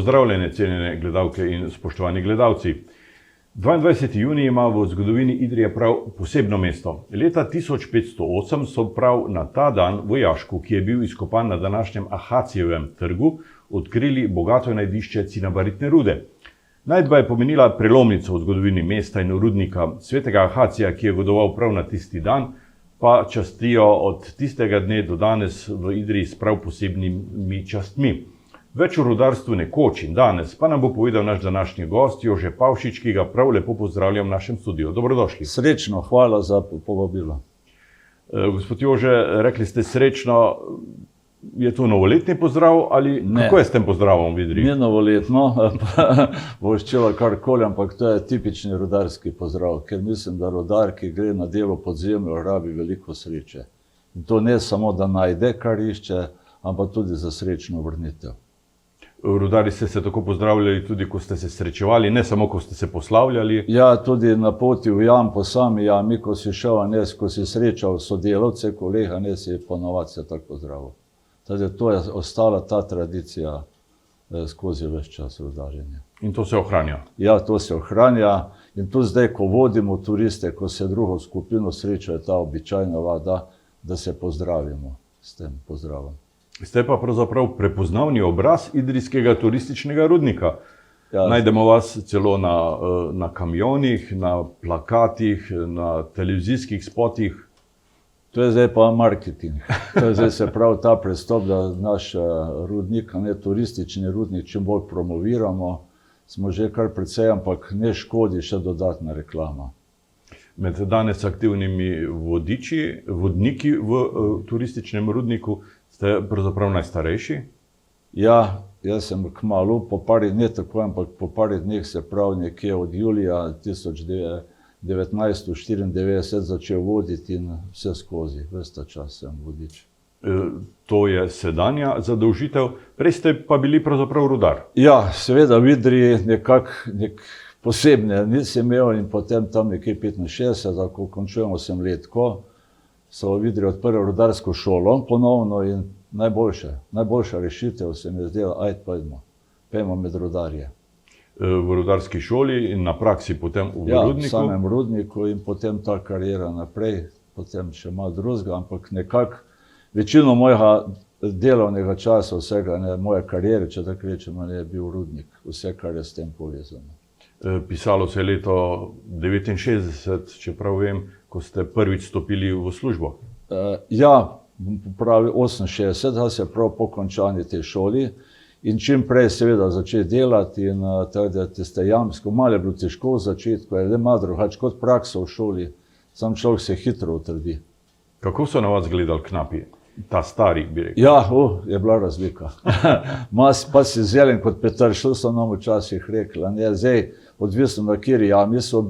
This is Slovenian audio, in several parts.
Pozdravljene, cenjene gledalke in spoštovani gledalci. 22. junij ima v zgodovini Idrije prav posebno mesto. Leta 1508 so prav na ta dan v Jašku, ki je bil izkopan na današnjem Ahacijevem trgu, odkrili bogato najdišče cinabaritne rude. Najdba je pomenila prelomnico v zgodovini mesta in rudnika. Svetega Ahacija, ki je godoval prav na tisti dan, pa častijo od tistega dne do danes v Idriji s prav posebnimi častmi. Več o rudarstvu nekoč in danes pa nam bo povedal naš današnji gost Jože Pavšič, ki ga prav lepo pozdravljam v našem studiu. Dobrodošli. Srečno, hvala za povabilo. Gospod Jože, rekli ste srečno, je to novoletni pozdrav ali ne. Kako je s tem pozdravom v Idriji? Ni novoletno, voščeva karkoli, ampak to je tipični rudarski pozdrav, ker mislim, da rudar, ki gre na delo pod zemljo, rabi veliko sreče. In to ne samo, da najde, kar išče, ampak tudi za srečno vrnitev. Rudari ste se tako pozdravljali tudi, ko ste se srečevali, ne samo, ko ste se poslavljali? Ja, tudi na poti v jam, po sami jami, ko si šel, ko si srečal sodelavce, kolega, si ponovadi se tako pozdravil. Tudi to je ostala ta tradicija skozi ves čas rudarjenja. In to se ohranja? Ja, to se ohranja. In tudi zdaj, ko vodimo turiste, ko se drugo skupino sreča, je ta običajna vada, da se pozdravimo s tem pozdravom. Ste pa pravzaprav prepoznavni obraz idrijskega turističnega rudnika. Ja. Najdemo vas celo na kamionih, na plakatih, na televizijskih spotih. To je zdaj pa marketing. To je zdaj se pravi ta prestop, da naš rudnik, turistični rudnik, čim bolj promoviramo. Smo že kar precej, ampak ne škodi še dodatna reklama. Med danes aktivnimi vodniki v turističnem rudniku ste pravzaprav najstarejši? Ja, jaz sem kmalu, po pari dneh tako, ampak po pari dneh se pravi nekje od julija 1994 začel voditi in vse skozi, ves ta čas sem vodič. To je sedanja zadolžitev, prej ste pa bili pravzaprav rudar? Ja, seveda v Idriji nek posebne nisem imel in potem tam nekje 65, ko končujemo sem letko, so v Idriji odprli rudarsko šolo ponovno in najboljša rešitev se mi je zdela, pojmo med rudarje. V rudarski šoli in na praksi potem v rudniku? Ja, v samem rudniku in potem ta karijera naprej, potem še malo drugega, ampak nekako večino mojega delovnega časa, vsega, moje karijere, če tako rečemo, je bil rudnik, vse, kar je s tem povezano. Pisalo se je leto 1969, čeprav vem, ko ste prvič stopili v službo. Ja, pravi 68, da se prav po končani te šoli in čim prej seveda začeti delati in tako da tiste jamsko, malo je bilo težko v začetku, je le malo drugače kot praksa v šoli, sam človek se hitro utrdi. Kako so na vas gledali knapi? Ta stari, bi rekel. Ja, je bila razlika. Pa si zelen kot Petar, šel so nam včasih rekli, zdaj odvisno na kjeri jami si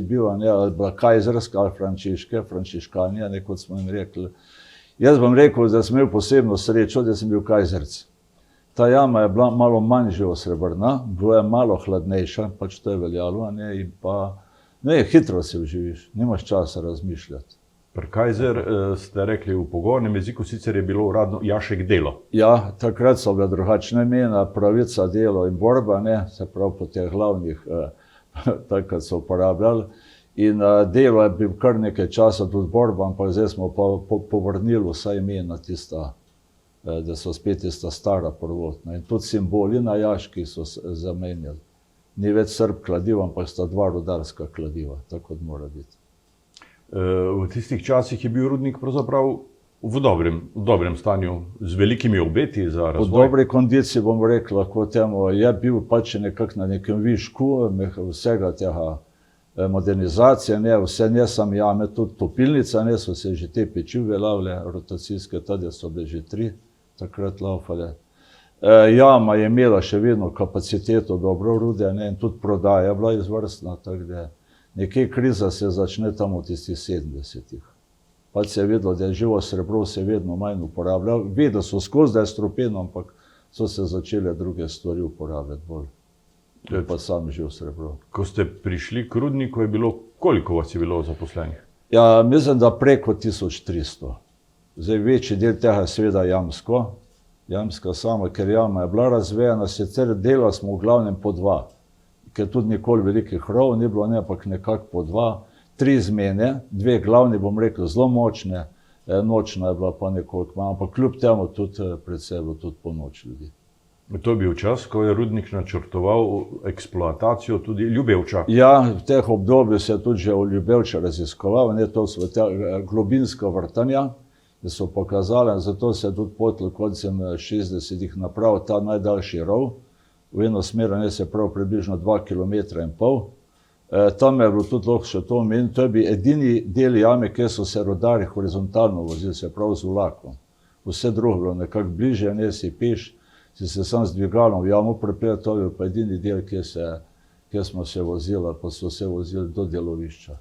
bil, ali bila kajzerska ali frančiškanja, kot smo jim rekli. Jaz bom rekel, da sem imel posebno srečo, da sem bil kajzerc. Ta jama je bila malo manj živosrebrna, bila je malo hladnejša, pač to je veljalo, in pa hitro se vživiš, nimaš časa razmišljati. Pri Kajzer ste rekli v pogovornem jeziku, sicer je bilo uradno Jašek delo. Ja, takrat so bila drugačna imena, pravica, delo in borba, se pravi po teh glavnih, takrat so uporabljali. In delo je bil kar nekaj časa tudi borba, ampak zdaj smo pa povrnili vsa imena tista, da so spet tista stara prvotna. In tudi simboli na Jaški so zamenjali. Ni več Srb kladiv, ampak sta dva rudarska kladiva, tako kot mora biti. V tistih časih je bil rudnik pravzaprav v dobrem stanju, z velikimi obeti za razvoj. V dobri kondiciji, bom rekel, lahko temu, je bil pač nekako na nekem višku vsega tega modernizacije, vse ne sam jame, tudi topilnica, so se že te peči uveljavile, rotacijske, tudi so bile že 3 takrat laufale. Jama je imela še vedno kapaciteto dobro rude in tudi prodaja bila izvrstna, tako da nekje kriza se začne tam v tistih 70-ih. Pač se je vedelo, da je živo srebro se vedno manj uporabljalo. Vedeli so skozi, da je strupeno, ampak so se začele druge stvari uporabljati bolj. Pa sam živo srebro. Ko ste prišli k rudniku, koliko vas je bilo zaposlenih? Ja, mislim, da preko 1300. Zdaj, večji del tega je seveda jamsko, jamska sama, ker jama je bila razvejena, sicer delali smo v glavnem po dva, ker tudi nikoli velikih rov ni bilo, ne, ampak nekako po dva, 3 zmene, 2 glavni, bom rekel, zelo močne, nočna je bila pa nekoliko manj, ampak kljub temu tudi predvsej bilo tudi po noč ljudi. To je bil čas, ko je rudnik načrtoval eksploatacijo tudi Ljubevča. Ja, v teh obdobjih se je tudi že v Ljubevča raziskoval, ne, to so ta globinska vrtanja, ki so pokazali, zato se je tudi potem koncem 60-ih napravil ta najdaljši rov, v eno smer, ne, se prav približno 2,5 km. Tam je bilo tudi lahko še to omeniti, to je bil edini del jame, kjer so se rudarji horizontalno vozili, se prav z vlakom. Vse drugo bilo nekako bliže, ne, si peš, si se sam z dvigalom v jamo pripel, to je pa edini del, kjer smo se vozili, pa so se vozili do delovišča.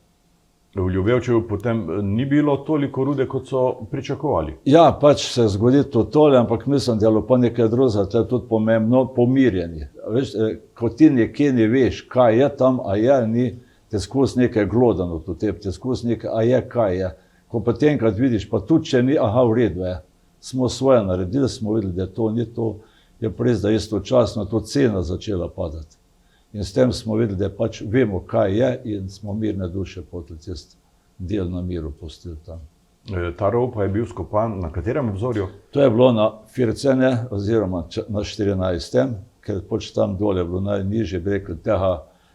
V Ljubevčevu potem ni bilo toliko rude, kot so pričakovali. Ja, pač se zgodi to tole, ampak mislim, da je bilo pa nekaj drugega, to je tudi pomembno, pomirjeni. Veš, ko ti nekje ne veš, kaj je tam, a je, ni, te skozi nekaj glodano, te skozi nekaj, a je, kaj je. Ko pa te enkrat vidiš, pa tudi če ni, aha, v redu je. Smo svoje naredili, smo videli, da to ni to, je res, da istočasno to cena začela padati. In s tem smo videli, da pač vemo, kaj je in smo mirne duše potem tisti del na miru pustili tam. Ta rov pa je bil skopan na katerem obzorju? To je bilo na Fircene oziroma na 14. Ker pač tam dole je bilo najnižje, bi rekel,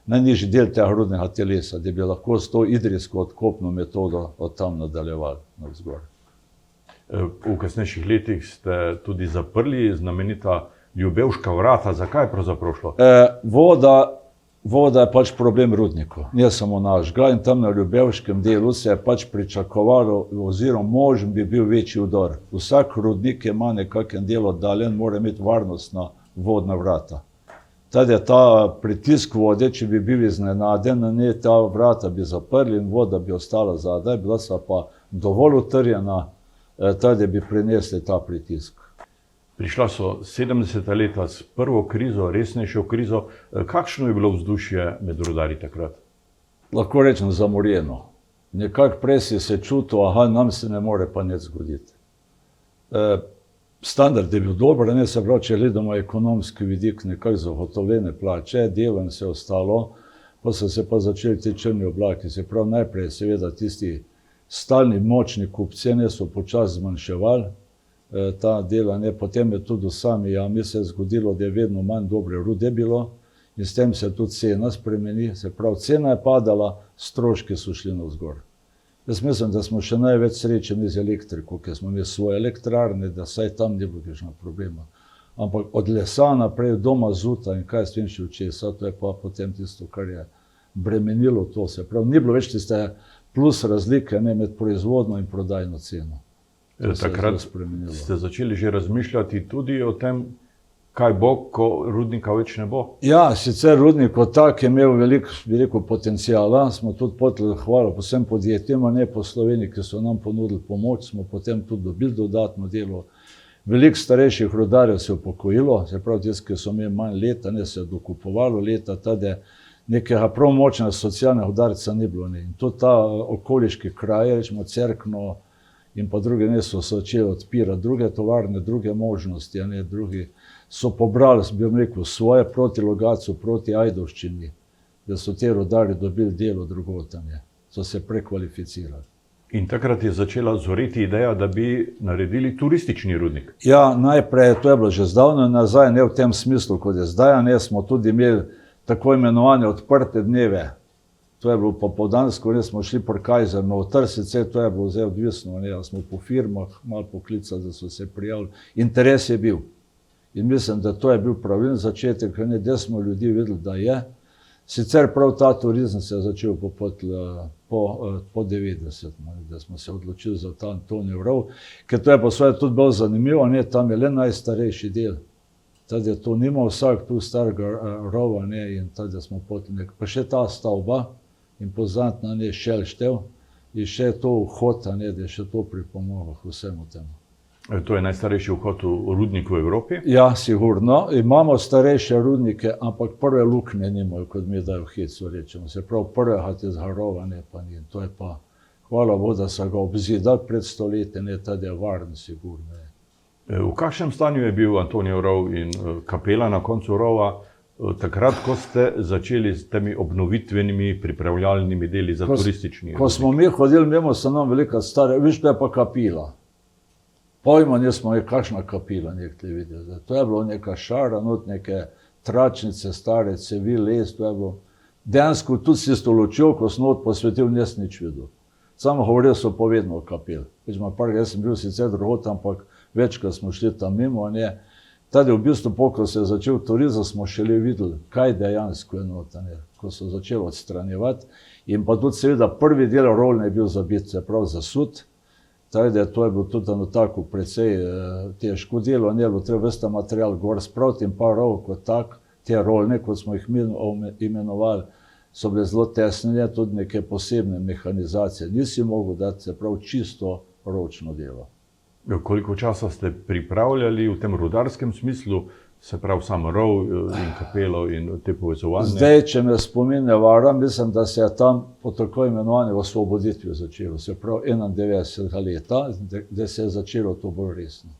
najnižji del tega rudnega telesa, da bi lahko s to idrijsko odkopno metodo od tam nadaljevali navzgor. V kasnejših letih ste tudi zaprli znamenita Ljubevška vrata. Zakaj je pravzaprav šlo? Voda je pač problem rudnikov, ne samo našega, in tam na Ljubevškem delu se je pač pričakovalo, oziroma možen bi bil večji vdor. Vsak rudnik ima nekakšen del oddaljen, mora imeti varnostna vodna vrata. Teda ta pritisk vode, če bi bil iznenaden, ne, ta vrata bi zaprli in voda bi ostala zadaj, bila so pa dovolj utrjena, da bi prinesli ta pritisk. Prišla so 70. leta s prvo krizo, resnejšo krizo. Kakšno je bilo vzdušje med rudarji takrat? Lahko rečem zamorjeno. Nekako prej si se čutil, aha, nam se ne more pa nič zgoditi. Standard je bil dober, ne, se pravi, če gledamo ekonomski vidik, nekako zagotovljene plače, delo in vse ostalo, pa so se pa začeli ti črni oblaki. Se pravi, najprej seveda tisti stalni močni kupci so počasi zmanjševali ta dela, ne, potem je tudi v sami jami se je zgodilo, da je vedno manj dobre rude bilo in s tem se tudi cena spremeni, se pravi, cena je padala, stroški so šli navzgor. Jaz mislim, da smo še največ srečeni z elektriko, ker smo imeli svoje elektrarne, da saj tam ni bilo kakšnega problema. Ampak od lesa naprej do mazuta in kaj s tem še česa, to je pa potem tisto, kar je bremenilo to. Se pravi, ni bilo več tiste plus razlike, ne, med proizvodno in prodajno ceno. Takrat ste začeli že razmišljati tudi o tem, kaj bo, ko rudnika več ne bo? Ja, sicer rudnik kot tak je imel veliko potencijala, smo tudi potem, hvala vsem podjetjem, ne po Sloveniji, ki so nam ponudili pomoč, smo potem tudi dobili dodatno delo. Veliko starejših rudarjev se je upokojilo, se pravi, tisti, ki so imeli manj leta, ne, se je dokupovalo leta, tada nekega prav močnega socialnega udarca ni bilo. Ne. In tudi ta okoliški kraj, rečemo Cerkno in pa druge, ne, so se začeli odpirati, druge tovarne, druge možnosti, ne, drugi so pobrali, bi vam rekel, svoje proti Logatcu, proti Ajdovščini, da so te rudarji dobili delo drugotanje, so se prekvalificirali. In takrat je začela zoreti ideja, da bi naredili turistični rudnik. Ja, najprej, to je bilo že zdavno nazaj, ne v tem smislu, kot je zdaj, ne, smo tudi imeli tako imenovane odprte dneve. To je bilo popoldansko, ne, smo šli pri Kajzer noter, sicer to je bilo zdaj odvisno, ne, smo po firmah malo poklicali, da so se prijavili. Interes je bil. In mislim, da to je bil pravilen začetek, ne, da smo ljudi videli, da je. Sicer prav ta turizem se je začel po 90, da smo se odločili za ta Antonijev rov, ker to je pa svoje tudi bolj zanimivo, ne, tam je le najstarejši del. Tada to nima vsak tu starega rova, ne, in tada smo potem pa še ta stavba, impozantna, ne, Šelštev, in še to vhod, ne, da je še to pripomoglo k vsemu temu. To je najstarejši vhod v rudnik v Evropi? Ja, sigurno. Imamo starejše rudnike, ampak prve luknje nimajo, kot mi da v Hecu rečemo. Se pravi, prvega tega rova ne pa ni. To je pa, hvala Bogu, da so ga obzidali pred stoletjem, ne, tada je varen, sigurno. V kakšnem stanju je bil Antonijev rov in kapela na koncu rova, takrat, ko ste začeli s temi obnovitvenimi pripravljalnimi deli za turistični? Ko smo mi hodili mimo, so nam velika stara, viš, to je pa kapila. Pojma nismo, kakšna kapila nekaj videli. To je bilo neka šara, not neke tračnice, stare cevi, les, to je bilo. Dejansko tudi si s to lučjo, ko sem not posvetil, nis nič videl. Samo govoril so povedno o kapel. Jaz sem bil sicer drugot, ampak večkrat smo šli tam mimo, ne. Tady v bistvu, ko se je začel turizem, smo šele videli, kaj dejansko je nota, ne, ko so začeli odstranjevati. In pa tudi seveda prvi del rolne je bil zabit, se pravi zasut. Tady to je bilo tudi eno tako precej težko delo, ne, bilo treba vsta material gor spraviti in pa rov kot tak, te rolne, kot smo jih mi imenovali, so bile zelo tesnene, tudi neke posebne mehanizacije. Nisi mogel dati, se pravi, čisto ročno delo. Koliko časa ste pripravljali v tem rudarskem smislu, se pravi sam rov in kapelo in te povezovanje? Zdaj, če me spomin ne vara, mislim, da se je tam po tako imenovani osvoboditvi začelo, se pravi 91. leta, da se je začelo to bolj resno.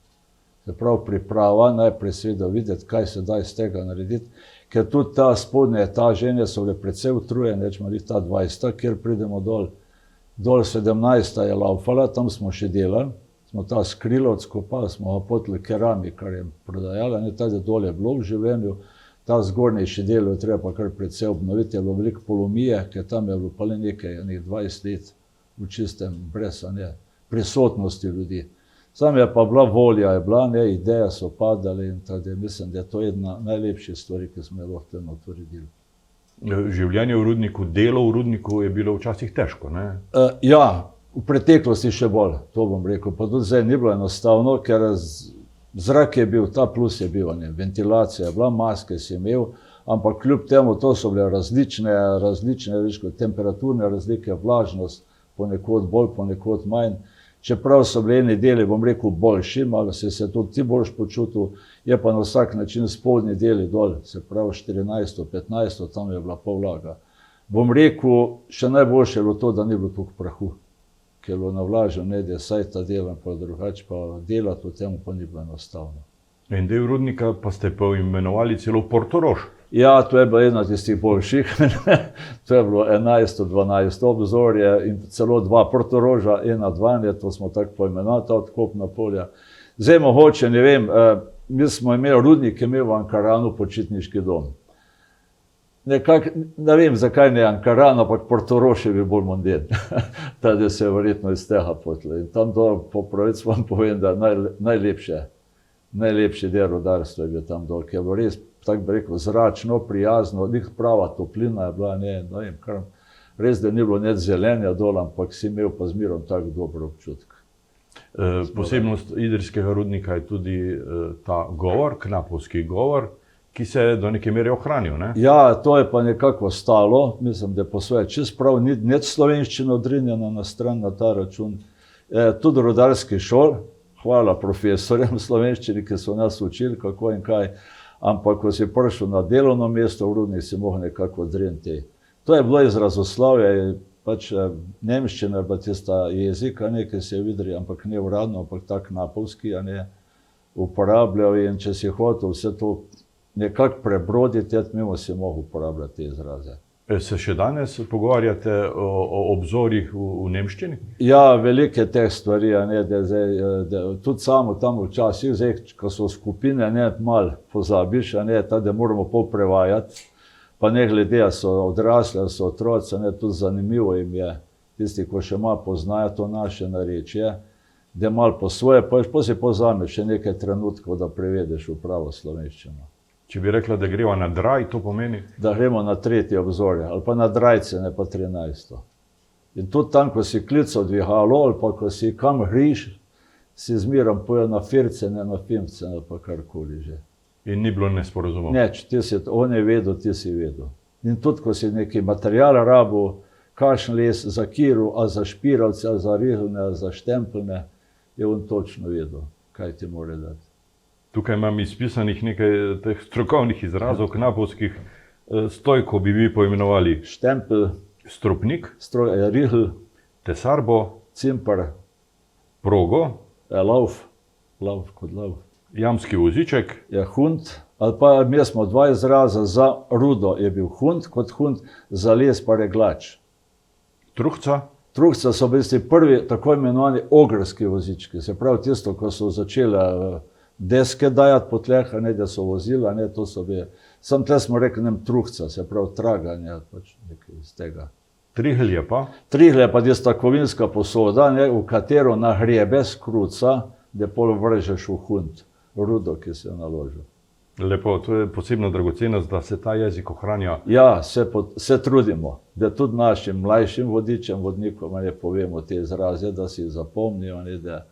Se pravi priprava, najprej seveda videti, kaj se da iz tega narediti, ker tudi ta spodnje etaženje so bile precej utrujene, rečemo, ta 20, kjer pridemo dol 17. je laufala, tam smo še delali. Smo ta skrilo odskopali, smo ga potili keramikarjem prodajali, ne, tady dol je bilo v življenju, ta zgornjejši del je treba pa kar precej obnoviti, je bilo veliko polomije, ker tam je bilo pa le nekaj 20 let v čistem brez prisotnosti ljudi. Sam je pa bila volja, je bila, ne, ideje so padale in tady mislim, da je to ena najlepših stvari, ki smo jo lahko tam otvorili. Življenje v rudniku, delo v rudniku je bilo včasih težko, ne? Ja. V preteklosti še bolj, to bom rekel, pa tudi zdaj ni bilo enostavno, ker zrak je bil, ta plus je bil, ne, ventilacija je bila, maske si imel, ampak kljub temu to so bile različne temperaturne razlike, vlažnost, ponekod bolj, ponekod manj. Čeprav so bili eni deli, bom rekel, boljši, malo si se tudi ti boljš počutil, je pa na vsak način spodnji deli dol, se pravi 14, 15, tam je bila povlaga. Bom rekel, še najboljše je bilo to, da ni bilo toliko prahu. Ker je bilo navlaženo, ne, da je saj ta delam, pa drugače pa delati v tem pa ni bilo enostavno. In del rudnika pa ste poimenovali celo Portorož. Ja, to je bilo ena tistih boljših, to je bilo 11-12 obzorje in celo 2 Portoroža, 1-2, to smo tako poimenovali, ta odkopna polja. Zdaj mogoče, ne vem, mi smo imeli rudnik, imel v Ankaranu počitniški dom. Nekako, ne vem, zakaj ne Ankaran, ampak Portorož je bil bolj monden. Tady se je verjetno iz tega potlo. In tam dol, po pravici vam povem, da najlepši del rudarstva je bil tam dol, ki je bilo res, tako bi rekel, zračno, prijazno, nek prava toplina je bila, ne vem, kar, res, da ni bilo net zelenja dol, ampak si imel pa zmerom tako dobro občutek. Posebnost idrijskega rudnika je tudi ta govor, knapovski govor, ki se je do neke mere ohranil, ne? Ja, to je pa nekako ostalo, mislim, da je po svoje čist prav, ni slovenščina odrinjena na stran na ta račun. Tudi rudarski šol, hvala profesorjem slovenščini, ki so nas učili, kako in kaj, ampak ko si prišel na delovno mesto v rudnik, si mogel nekako odriniti. To je bilo izrazoslavje, pač nemščina je bila tista jezika, ki se je videli, ampak ne uradno, ampak tak napovski, uporabljal in če si hotel vse to nekako prebroditi, mimo si mogel uporabljati te izraze. Se še danes pogovarjate o obzorjih v nemščini? Ja, velike teh stvari, tudi samo tam včasih, zdaj, ko so skupine, malo pozabiš, da moramo pol prevajati, pa ne glede, so odrasli, so otroci, tudi zanimivo jim je, tisti, ko še malo poznajo to naše narečje, da malo po svoje, pa si pozameš še nekaj trenutkov, da prevedeš v pravo slovenščino. Če bi rekla, da greva na Draj, to pomeni? Da gremo na 3. obzorje, ali pa na Drajce, ne pa 13. In tudi tam, ko si klical dvigalo, ali pa ko si kam griš, si zmerom pojel na Firce, ne na Fimce, ne pa karkoli že. In ni bilo nesporazumov? Neč, on je vedel, ti si vedel. In tudi, ko si neki material rabil, kakšen les za kiru, a za špiravce, a za rihlne, a za štempljne, je on točno vedel, kaj ti mora dati. Tukaj imam izpisanih nekaj teh strokovnih izrazov, knapovskih. Stojko bi vi poimenovali? Štempelj. Stropnik? Rihl. Tesarbo? Cimpar. Progo? Lauf. lav kot lav. Jamski voziček, Je hunt, ali pa mi smo dva izraza, za rudo je bil hunt, kot hunt, za les pa reglač. truhca, Truhca so bili prvi tako imenovani ogrski vozički, se pravi tisto, ko so začeli deske dajati po tleh, ne, da so vozila, ne, to so bili, sam tle smo rekli nem truhca, se pravi traganje, pač nekaj iz tega. trihelj je pa, Trihle pa je kovinska posoda, ne, v katero nahrebe skruca, da pol vržeš v hunt, rudo, ki se je naložil. lepo, to je posebna dragocenost, da se ta jezik ohranja. Ja, se trudimo, da tudi našim mlajšim vodičem, vodnikom, ne povemo te izraze, da si jih zapomnijo, ne, da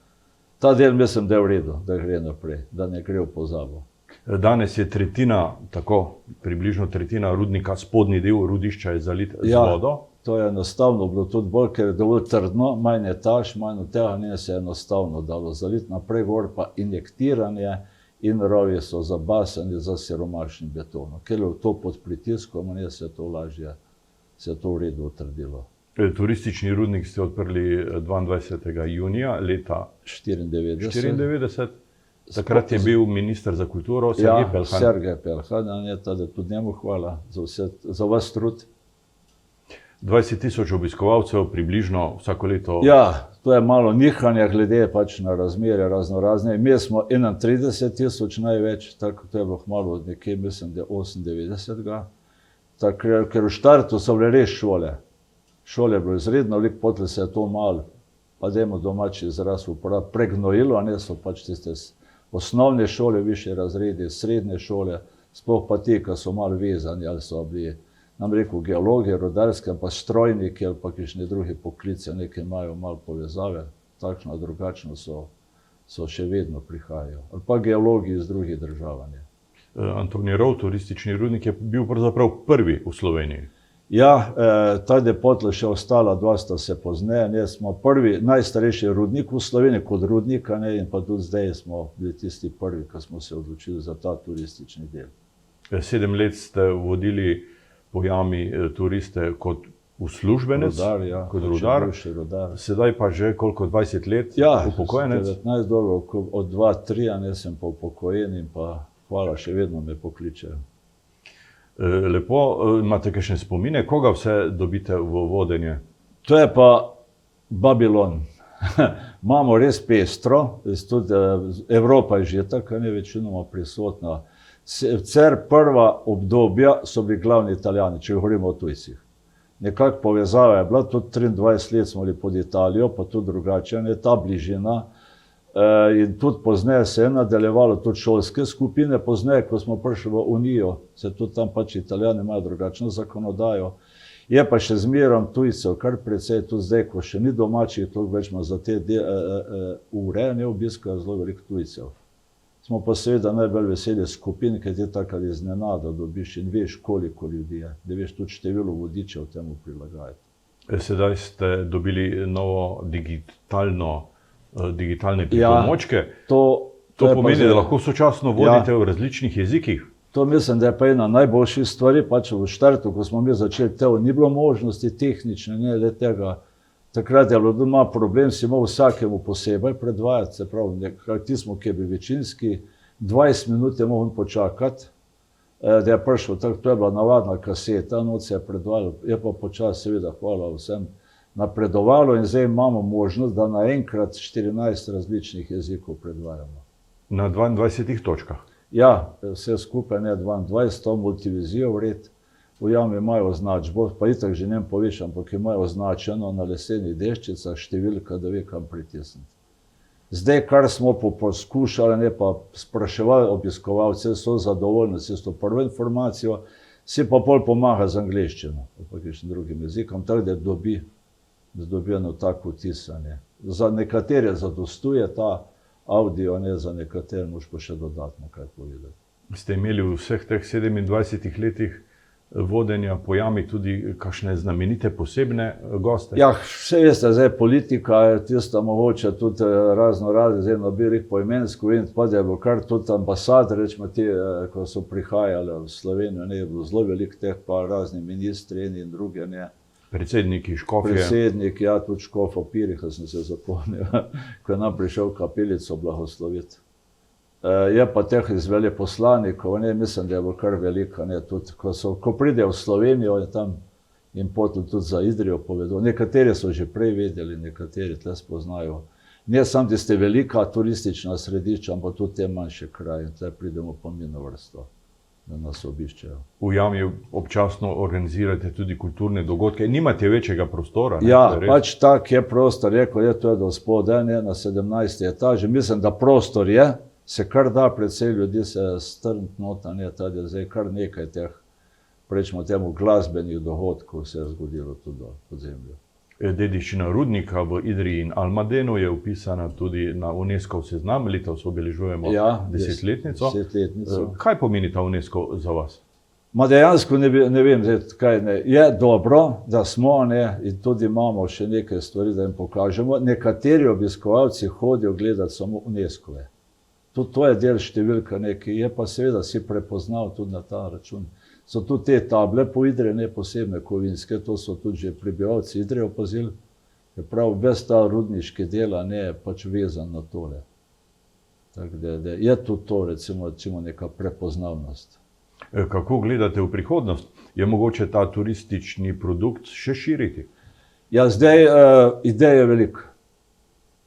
ta del mislim, da je v redu, da gre naprej, da ne gre v pozabo. Danes je tretjina, tako približno tretjina rudnika, spodnji del rudišča je zalit z Ja. vodo. To je enostavno bilo tudi bolj, ker je dovolj trdno, manj etaž, manj od tega ne se je enostavno dalo zaliti, naprej gor pa injektiranje in rovi so zabasani za siromašnim betonom. Ker je to pod pritiskom, ne se to lažje, se to v redu utrdilo. Turistični rudnik ste odprli 22. junija leta 94. 1994. Takrat je bil minister za kulturo Sergej Peljhan. Sergej Peljhan, tudi njemu hvala za vas trud. 20.000 obiskovalcev približno vsako leto. Ja, to je malo nihanja glede pač na razmere raznorazne. Mi smo 31.000 največ, tako to je bilo malo nekje, mislim, da 98. Ker v štartu so bile res šole. Šole je bilo izredno veliko, potem se je to malo, pa dajmo domači izraz uporabiti, pregnojilo, ne so pač tiste osnovne šole, višje razrede, srednje šole, sploh pa ti, ki so malo vezani, ali so bili, nam rekel, geologi, rudarski, pa strojniki, ali pa kakšne druge poklice, nekaj imajo malo povezave, takšno drugačno so še vedno prihajajo. Ali pa geologi iz drugih držav. Antoni Rov, turistični rudnik, je bil pravzaprav prvi v Sloveniji. Ja, ta depotla še ostala, dva sta se pozneje, ne, smo prvi, najstarejši rudnik v Sloveniji kot rudnik, ne, in pa tudi zdaj smo bili tisti prvi, ki smo se odločili za ta turistični del. 7 let ste vodili po jami turiste kot uslužbenec, Rudar, ja, kot rudar. bivši rudar. Sedaj pa že koliko, 20 let Ja, upokojenec. 19 dolgo, od 2-3, ne, sem pa upokojen in pa hvala, še vedno me pokličejo. Lepo, imate kakšne spomine, koga vse dobite v vodenje? To je pa Babilon. Imamo res pestro, tudi Evropa je že tako, ne večinoma prisotna. Prva obdobja so bili glavni Italijani, če govorimo o tujcih. Nekako povezava je bila, tudi 23 let smo bili pod Italijo, pa tudi drugače, ne, ta bližina. In tudi pozneje se je nadaljevalo tudi šolske skupine, pozneje, ko smo prišli v Unijo, se tudi tam pač Italijani imajo drugačno zakonodajo. Je pa še zmerom tujcev, kar precej tudi zdaj, ko še ni domačih, toliko več ima za te ure, ne obiskajo zelo veliko tujcev. Smo pa seveda najbolj veseli skupin, ker ti tako iznenada dobiš in veš, koliko ljudi je, da veš tudi število vodičev temu prilagajati. Sedaj ste dobili novo digitalne pripomočke. To pomeni, da lahko sočasno vodite v različnih jezikih. To mislim, da je pa ena najboljših stvari, pač v štartu, ko smo mi začeli, ni bilo možnosti tehnične, ne le tega. Takrat je bilo doma problem, si imel vsakemu posebej predvajati, se pravi, tismo, ki je bil večinski, 20 minut je mogel počakati, da je prišel, tako to je bila navadna kaseta, noč se je predvajalo, je pa počas, seveda, hvala vsem, napredovalo in zdaj imamo možnost, da naenkrat 14 različnih jezikov predvajamo. Na 22 točkah. Ja, vse skupaj, ne 22, to multivizijo vred. V jami imajo označbo, pa itak že njem poveš, ampak imajo označeno na lesenih deščicah številka, da ve, kam pritisniti. Zdaj, kar smo poskušali, ne pa spraševali obiskovalce, so zadovoljni s to prvo informacijo, si pa pol pomaga z angleščino, pa kakšnim drugim jezikom, tako da dobi eno tako vtisanje. Za nekatere zadostuje ta audio, ne, za nekatere moš pa še dodatno kaj povedati. Ste imeli v vseh teh 27 letih vodenja po jami tudi kakšne znamenite posebne goste? Ja, vse veste, zdaj politika je tista mogoče tudi razno, zdaj bi rekel poimensko in pa je bilo kar tudi ambasade, rečemo ti, ko so prihajali v Slovenijo, ne, je bilo zelo veliko teh pa razni ministri in druge, ne. Predsedniki, škofje. Predsednik, ja, tudi škof Opiriha sem se zapomnil, ko je nam prišel kapelico blagosloviti. Je pa teh iz veleposlanikov, mislim, da je bilo kar veliko, tudi ko pridejo v Slovenijo in tam in potem tudi za Idrijo povedo. Nekateri so že prej vedeli, nekateri tle spoznajo. Ne samo tiste velika turistična središča, ampak tudi te manjše kraje. Tle pridemo po mino vrsto, da nas obiščejo. V jami občasno organizirate tudi kulturne dogodke. Nimate večjega prostora? Ja, pač tak je prostor, rekel je, to je do spodaj, na 17. etaži. Mislim, da prostor je, se kar da, predvsej ljudi se strniti nota, tad je zdaj kar nekaj teh, rečemo temu, glasbenih dogodkov se je zgodilo tudi pod zemljo. Dediščina rudnika v Idriji in Almadenu je upisana tudi na UNESCO seznam, letos obeležujemo desetletnico. Kaj pomeni ta UNESCO za vas? Ma dejansko ne vem, kaj ne. Je dobro, da smo, in tudi imamo še nekaj stvari, da jim pokažemo. Nekateri obiskovalci hodijo gledati samo UNESCO-ve. Tudi to je del številka nekaj, je pa seveda si prepoznal tudi na ta račun. So tudi te table po Idriji, ne posebne kovinske, to so tudi že prebivalci Idrije opazili. Je prav, bez ta rudniški dela ne je pač vezan na tole. Tako da je tudi to, recimo neka prepoznavnost. Kako gledate v prihodnost? Je mogoče ta turistični produkt še širiti? Ja, zdaj ideje je veliko.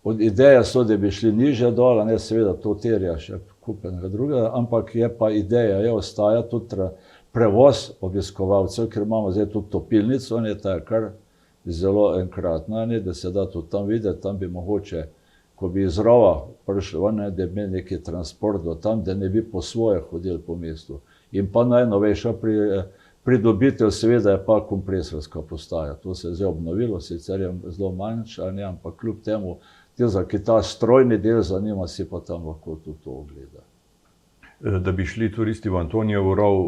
Od ideje so, da bi šli niže dol, seveda to terja še kupenega drugega, ampak je pa ideja, ostaja tudi prevoz obiskovalcev, ker imamo zdaj tudi topilnico, ta je kar zelo enkratna, da se da tudi tam videti, tam bi mogoče, ko bi iz rova prišli, da bi imeli neki transport do tam, da ne bi po svoje hodili po mestu. In pa najnovejša pridobitev seveda je pa kompresorska postaja. To se je zdaj obnovilo, sicer je zelo manjša, ampak kljub temu, ki ta strojni del zanima, si pa tam lahko tudi to ogleda. Da bi šli turisti v Antonijev rov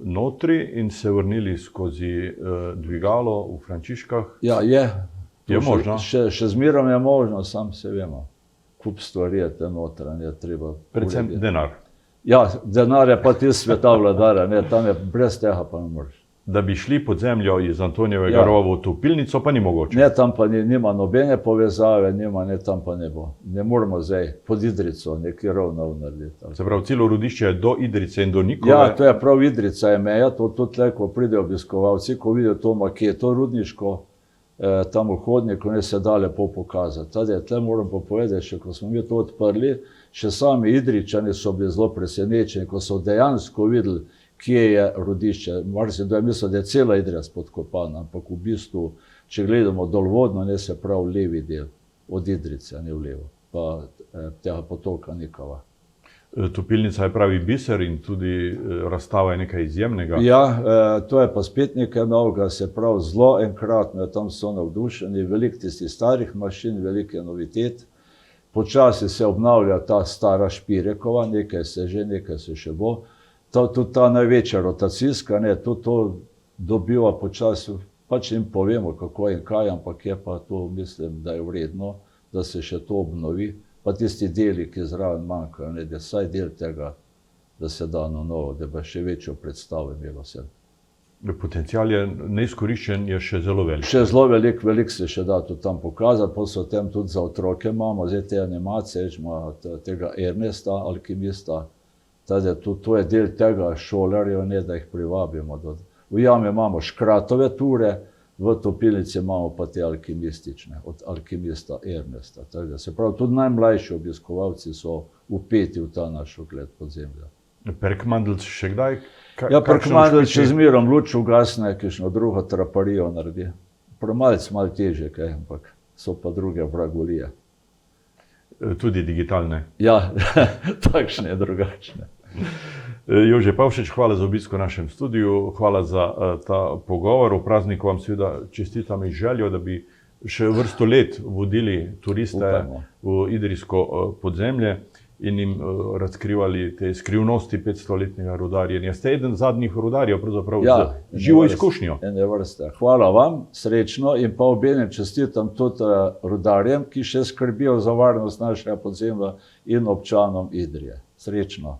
notri in se vrnili skozi dvigalo v Frančiškah? Ja, je. Je možno? Še zmerom je možno, sam se vemo. Kup stvari je te notranje, treba. Predvsem denar. Ja, denar je pa tisti sveta vladara, tam je brez tega pa ne moreš. Da bi šli pod zemljo iz Antonijevega rova v topilnico, pa ni mogoče. Ne, tam pa nima nobene povezave, tam pa ne bo. Ne moramo zdaj pod Idrico neki rov narediti. Se pravi, celo rudišče je do Idrice in do Nikole? Ja, to je prav Idrica je meja, to tudi le, ko pridejo obiskovalci, ko vidijo to maketo rudniško, tam v hodniku, se da lepo pokazati. Tle moram pa povedati, še ko smo mi to odprli, še sami Idričani so bili zelo presenečeni, ko so dejansko videli, kje je rudišče. Marsikdo je mislil, da je cela Idrija spodkopana, ampak v bistvu, če gledamo dolvodno, se pravi levi del od Idrice, ne v levo, pa tega potoka Nikova. Topilnica je pravi biser in tudi razstava je nekaj izjemnega. Ja, to je pa spet nekaj novega, se pravi zelo enkratno, tam so navdušeni, veliko tistih starih mašin, velike novitet. Počasi se obnavlja ta stara Špirekova, nekaj se že, nekaj se še bo. Tudi ta največja rotacijska, tudi to dobiva počasi, pač jim povemo, kako in kaj, ampak je pa to, mislim, da je vredno, da se še to obnovi. Pa tisti deli, ki zraven manjkajo, da je vsaj del tega, da se da na novo, da bi še večjo predstavo imelo vse. Potencial je neizkoriščen, je še zelo velik. Še zelo velik se še da tudi tam pokazati, pa so tem tudi za otroke imamo, zdaj te animacije, tega Ernesta, alkimista, to je del tega šolarjev, da jih privabimo. V jami imamo škratove ture, v topilnici imamo pa te alkimistične, od alkimista Ernesta. Se pravi, tudi najmlajši obiskovalci so vpeti v ta naš ogled podzemlja. Perkmandl še kdaj? Ja, Perkmandl še zmerom luč ugasne, kakšno drugo traparijo naredi. Malo težje, ampak so pa druge vragolije. Tudi digitalne? Ja, takšne, drugačne. Jože Pavšič, hvala za obisk v našem studiu, hvala za ta pogovor. V prazniku vam seveda čestitam in željo, da bi še vrsto let vodili turiste v idrijsko podzemlje in jim razkrivali te skrivnosti 500-letnega rudarjenja. Ste eden zadnjih rudarjev, pravzaprav z živo izkušnjo. Ene vrste. Hvala vam, srečno in pa obenem čestitam tudi rudarjem, ki še skrbijo za varnost našega podzemlja in občanom Idrije. Srečno.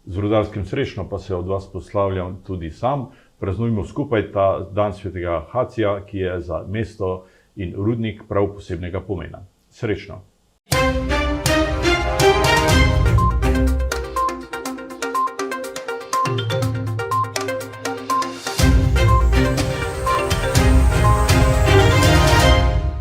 Z rudarskim srečno pa se od vas poslavljam tudi sam. Praznujmo skupaj ta dan svetega Hacija, ki je za mesto in rudnik prav posebnega pomena. Srečno!